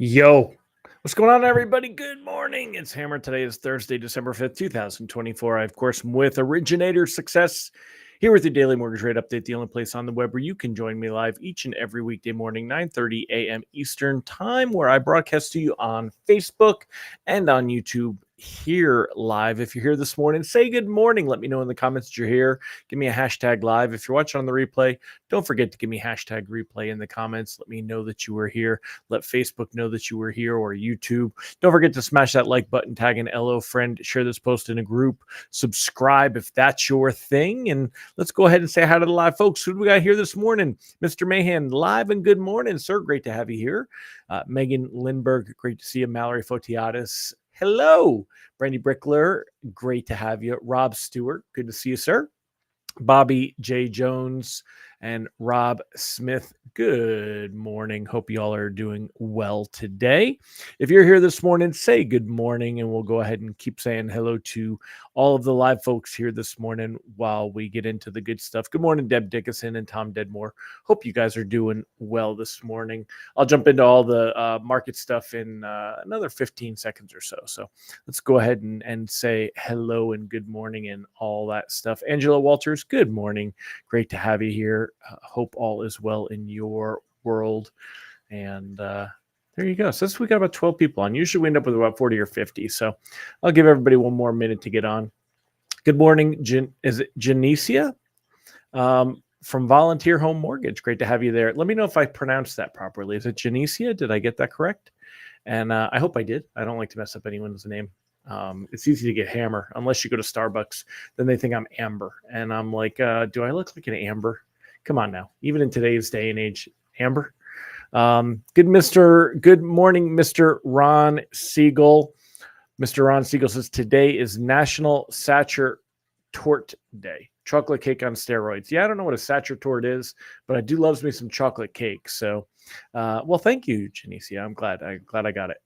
Yo, what's going on, everybody? Good morning. It's Hammer. Today is Thursday, December 5th, 2024. I, of course, am with Originator Success here with your daily mortgage rate update, the only place on the web where you can join me live each and every weekday morning, 9:30 a.m. Eastern Time, where I broadcast to you on Facebook and on YouTube here live. If you're here this morning, say good morning. Let me know in the comments that you're here. Give me a hashtag live. If you're watching on the replay, don't forget to give me hashtag replay in the comments. Let me know that you were here. Let Facebook know that you were here, or YouTube. Don't forget to smash that like button, tag an LO friend, share this post in a group, subscribe if that's your thing. And let's go ahead and say hi to the live folks. Who do we got here this morning? Mr. Mahan, live and good morning, sir. Great to have you here. Megan Lindberg, great to see you. Mallory Fotiadis, hello. Brandy Brickler, great to have you. Rob Stewart, good to see you, sir. Bobby J. Jones and Rob Smith, good morning. Hope you all are doing well today. If you're here this morning, say good morning, and we'll go ahead and keep saying hello to all of the live folks here this morning while we get into the good stuff. Good morning, Deb Dickinson and Tom Dedmore. Hope you guys are doing well this morning. I'll jump into all the market stuff in another 15 seconds or so. So let's go ahead and say hello and good morning and all that stuff. Angela Walters, good morning. Great to have you here. Hope all is well in your world. And there you go. So we got about 12 people on. Usually we end up with about 40 or 50. So I'll give everybody one more minute to get on. Good morning. Is it Genesia from Volunteer Home Mortgage? Great to have you there. Let me know if I pronounced that properly. Is it Genesia? Did I get that correct? And I hope I did. I don't like to mess up anyone's name. It's easy to get Hammer unless you go to Starbucks. Then they think I'm Amber. And I'm like, do I look like an Amber? Come on now. Even in today's day and age, Amber. Good morning, Mr. Ron Siegel. Mr. Ron Siegel says today is National Sacher Tort Day. Chocolate cake on steroids. Yeah, I don't know what a Sacher Tort is, but I do love me some chocolate cake. So, well, thank you, Genesia. I'm glad I got it.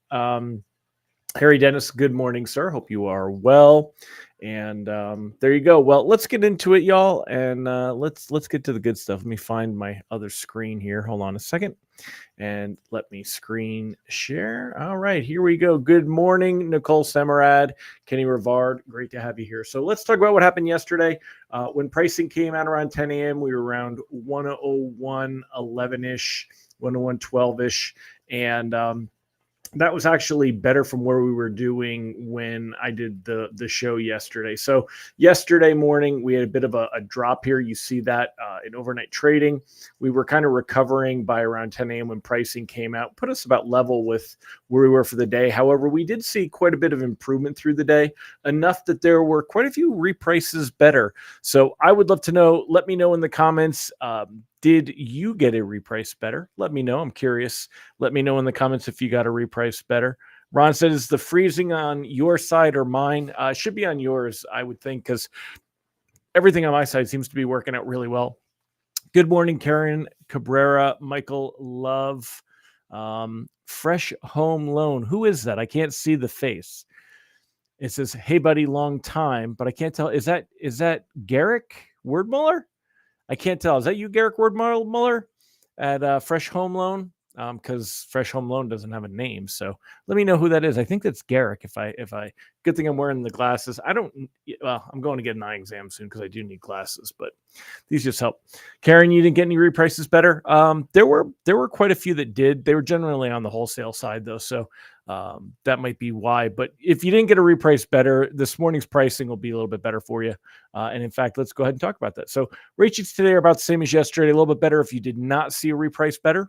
Harry Dennis, good morning, sir. Hope you are well. And there you go. Well, let's get into it, y'all, and let's get to the good stuff. Let me find my other screen here. Hold on a second, and let me screen share. All right, here we go. Good morning, Nicole Semerad, Kenny Rivard. Great to have you here. So let's talk about what happened yesterday. When pricing came out around 10 a.m., we were around 101.11-ish, 101.12-ish, and that was actually better from where we were doing when I did the show yesterday. So yesterday morning, we had a bit of a drop here. You see that in overnight trading. We were kind of recovering by around 10 a.m. when pricing came out, put us about level with where we were for the day. However, we did see quite a bit of improvement through the day, enough that there were quite a few reprices better. So I would love to know, let me know in the comments, did you get a reprice better? Let me know. I'm curious. Let me know in the comments if you got a reprice better. Ron said, is the freezing on your side or mine? Should be on yours, I would think, because everything on my side seems to be working out really well. Good morning, Karen Cabrera, Michael Love, Fresh Home Loan. Who is that? I can't see the face. It says, hey, buddy, long time, but I can't tell. Is that Garrick Wordmuller? I can't tell. Is that you, Garrick Wordmuller at Fresh Home Loan? Because Fresh Home Loan doesn't have a name. So let me know who that is. I think that's Garrick. If I good thing I'm wearing the glasses. I'm going to get an eye exam soon because I do need glasses, but these just help. Karen, you didn't get any reprices better. There were quite a few that did. They were generally on the wholesale side though. So that might be why. But if you didn't get a reprice better, this morning's pricing will be a little bit better for you. And in fact, let's go ahead and talk about that. So rate sheets today are about the same as yesterday, a little bit better if you did not see a reprice better.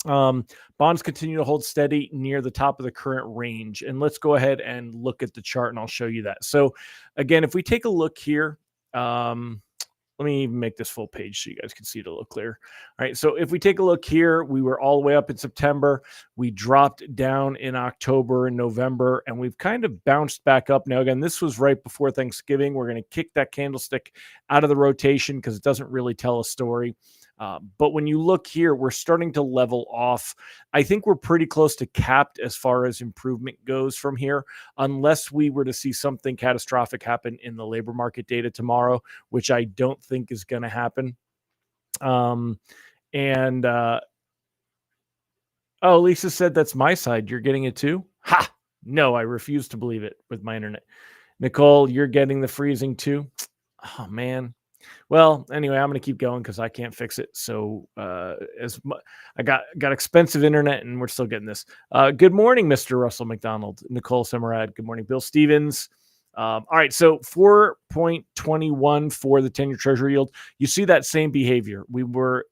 Bonds continue to hold steady near the top of the current range. And let's go ahead and look at the chart and I'll show you that. So again, if we take a look here, let me even make this full page so you guys can see it a little clearer. All right, so if we take a look here, we were all the way up in September. We dropped down in October and November, and we've kind of bounced back up. Now, again, this was right before Thanksgiving. We're going to kick that candlestick out of the rotation because it doesn't really tell a story. But when you look here, we're starting to level off. I think we're pretty close to capped as far as improvement goes from here, unless we were to see something catastrophic happen in the labor market data tomorrow, which I don't think is going to happen. Oh, Lisa said that's my side. You're getting it too? Ha! No, I refuse to believe it with my internet. Nicole, you're getting the freezing too? Oh, man. Well, anyway, I'm going to keep going because I can't fix it. So, I got expensive internet, and we're still getting this. Good morning, Mr. Russell McDonald, Nicole Semerad. Good morning, Bill Stevens. All right, so 4.21 for the 10-year Treasury yield. You see that same behavior.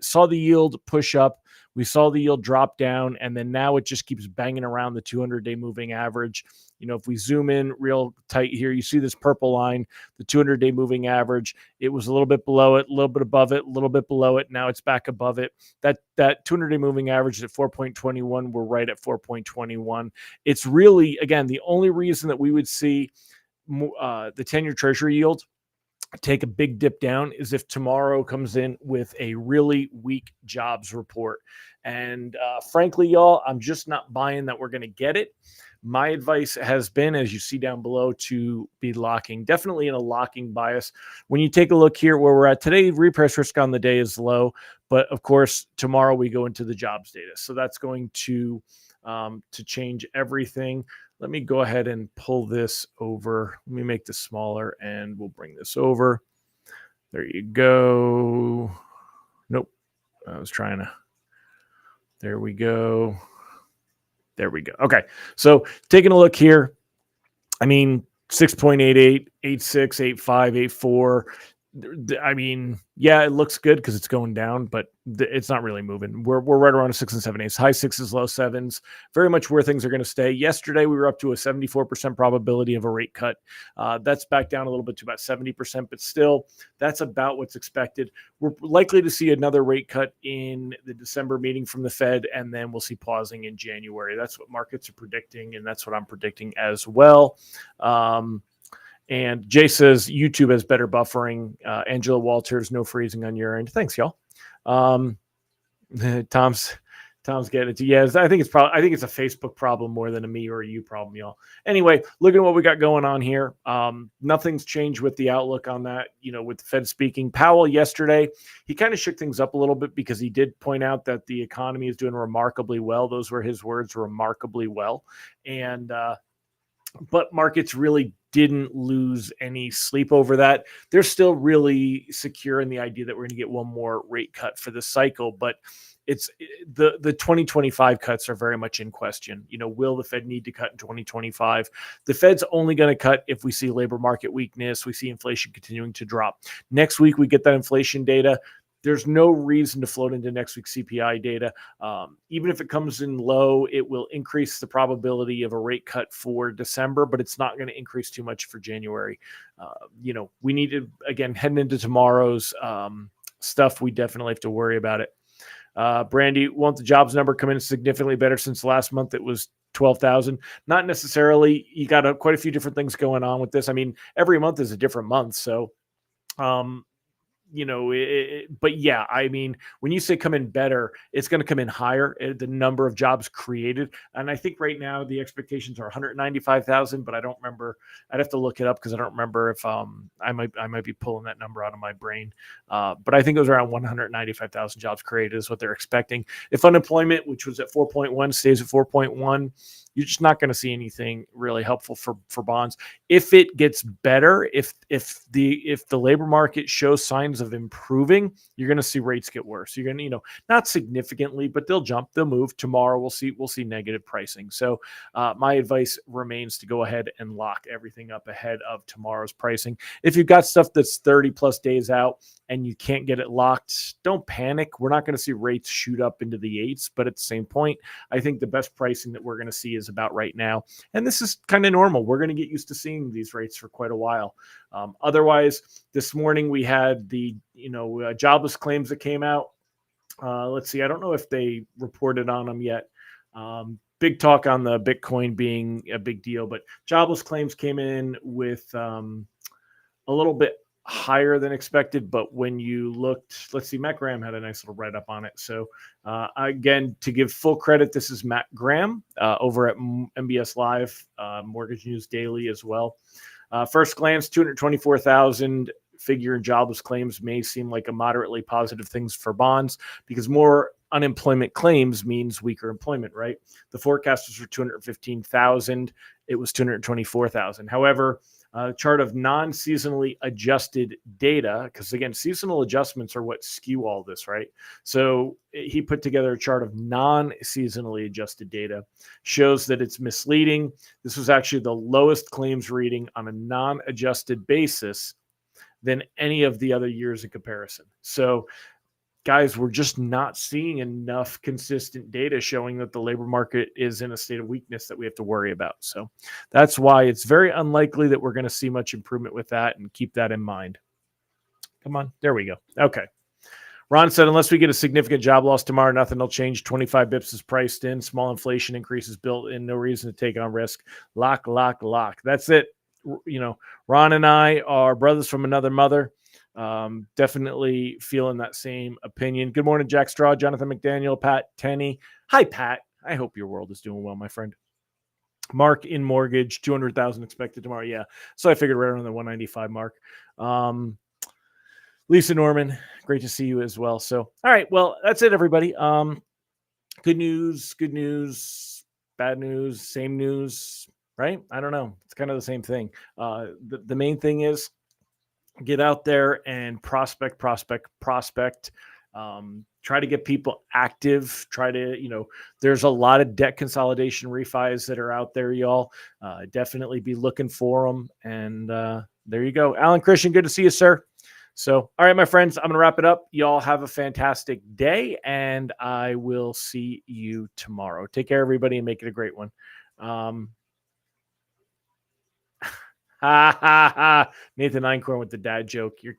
Saw the yield push up. We saw the yield drop down, and then now it just keeps banging around the 200-day moving average. If we zoom in real tight here, you see this purple line, the 200-day moving average. It was a little bit below it, a little bit above it, a little bit below it. Now it's back above it. That 200-day moving average is at 4.21. We're right at 4.21. It's really, again, the only reason that we would see the 10-year Treasury yield take a big dip down is if tomorrow comes in with a really weak jobs report. And frankly, y'all, I'm just not buying that we're going to get it. My advice has been, as you see down below, to be definitely in a locking bias. When you take a look here where we're at today, reprice risk on the day is low. But of course, tomorrow we go into the jobs data. So that's going to change everything. Let me go ahead and pull this over. Let me make this smaller and we'll bring this over. There you go. Nope. I was trying to. There we go. There we go. Okay. So taking a look here. I mean, 6.88, 86, 85, 84. I mean, yeah, it looks good because it's going down, but it's not really moving. We're right around a 6 and 7/8, high sixes, low sevens, very much where things are going to stay. Yesterday, we were up to a 74% probability of a rate cut. That's back down a little bit to about 70%, but still, that's about what's expected. We're likely to see another rate cut in the December meeting from the Fed, and then we'll see pausing in January. That's what markets are predicting, and that's what I'm predicting as well. And Jay says YouTube has better buffering. Angela Walters, no freezing on your end. Thanks, y'all. Tom's getting it. Yes, I think it's a Facebook problem more than a me or a you problem, y'all. Anyway, look at what we got going on here. Nothing's changed with the outlook on that. With the Fed speaking, Powell yesterday, he kind of shook things up a little bit because he did point out that the economy is doing remarkably well. Those were his words, remarkably well. And but markets really didn't lose any sleep over that. They're still really secure in the idea that we're going to get one more rate cut for the cycle, but it's the 2025 cuts are very much in question. Will the Fed need to cut in 2025? The Fed's only going to cut if we see labor market weakness, we see inflation continuing to drop. Next week, we get that inflation data. There's no reason to float into next week's CPI data. Even if it comes in low, it will increase the probability of a rate cut for December, but it's not going to increase too much for January. We need to, again, heading into tomorrow's stuff, we definitely have to worry about it. Brandy, won't the jobs number come in significantly better since last month it was 12,000? Not necessarily. You got quite a few different things going on with this. I mean, every month is a different month. So, but yeah, I mean, when you say come in better, it's going to come in higher, the number of jobs created. And I think right now the expectations are 195,000, but I don't remember. I'd have to look it up because I don't remember if I might be pulling that number out of my brain. But I think it was around 195,000 jobs created is what they're expecting. If unemployment, which was at 4.1, stays at 4.1, you're just not going to see anything really helpful for bonds. If it gets better, if the labor market shows signs of improving, you're going to see rates get worse. You're going to, not significantly, but they'll jump, they'll move. Tomorrow we'll see negative pricing. So my advice remains to go ahead and lock everything up ahead of tomorrow's pricing. If you've got stuff that's 30 plus days out and you can't get it locked, don't panic. We're not going to see rates shoot up into the 8s, but at the same point, I think the best pricing that we're going to see is about right now. And this is kind of normal. We're going to get used to seeing these rates for quite a while. Otherwise, this morning we had the jobless claims that came out. Let's see. I don't know if they reported on them yet. Big talk on the Bitcoin being a big deal, but jobless claims came in with a little bit higher than expected. But when you looked, let's see, Matt Graham had a nice little write-up on it. So again, to give full credit, this is Matt Graham over at MBS Live, Mortgage News Daily as well. First glance, 224,000 figure in jobless claims may seem like a moderately positive things for bonds because more unemployment claims means weaker employment, right? The forecast was for 215,000. It was 224,000. However, chart of non-seasonally adjusted data, because again, seasonal adjustments are what skew all this, right? So he put together a chart of non-seasonally adjusted data, shows that it's misleading. This was actually the lowest claims reading on a non-adjusted basis than any of the other years in comparison. So guys, we're just not seeing enough consistent data showing that the labor market is in a state of weakness that we have to worry about. So that's why it's very unlikely that we're going to see much improvement with that, and keep that in mind. Come on. There we go. Okay. Ron said, unless we get a significant job loss tomorrow, nothing will change. 25 bips is priced in. Small inflation increases built in. No reason to take on risk. Lock. That's it. You know, Ron and I are brothers from another mother. Definitely feeling that same opinion. Good morning, Jack Straw, Jonathan McDaniel, Pat Tenney. Hi, Pat. I hope your world is doing well, my friend. Mark in mortgage, 200,000 expected tomorrow. Yeah. So I figured right around the 195 mark. Lisa Norman, great to see you as well. So, all right. Well, that's it, everybody. Good news, bad news, same news, right? I don't know. It's kind of the same thing. The main thing is get out there and prospect. Try to get people active. There's a lot of debt consolidation refis that are out there, y'all. Definitely be looking for them. And there you go. Alan Christian, good to see you, sir. So, all right, my friends, I'm going to wrap it up. Y'all have a fantastic day, and I will see you tomorrow. Take care, everybody, and make it a great one. Nathan Einkorn with the dad joke. You're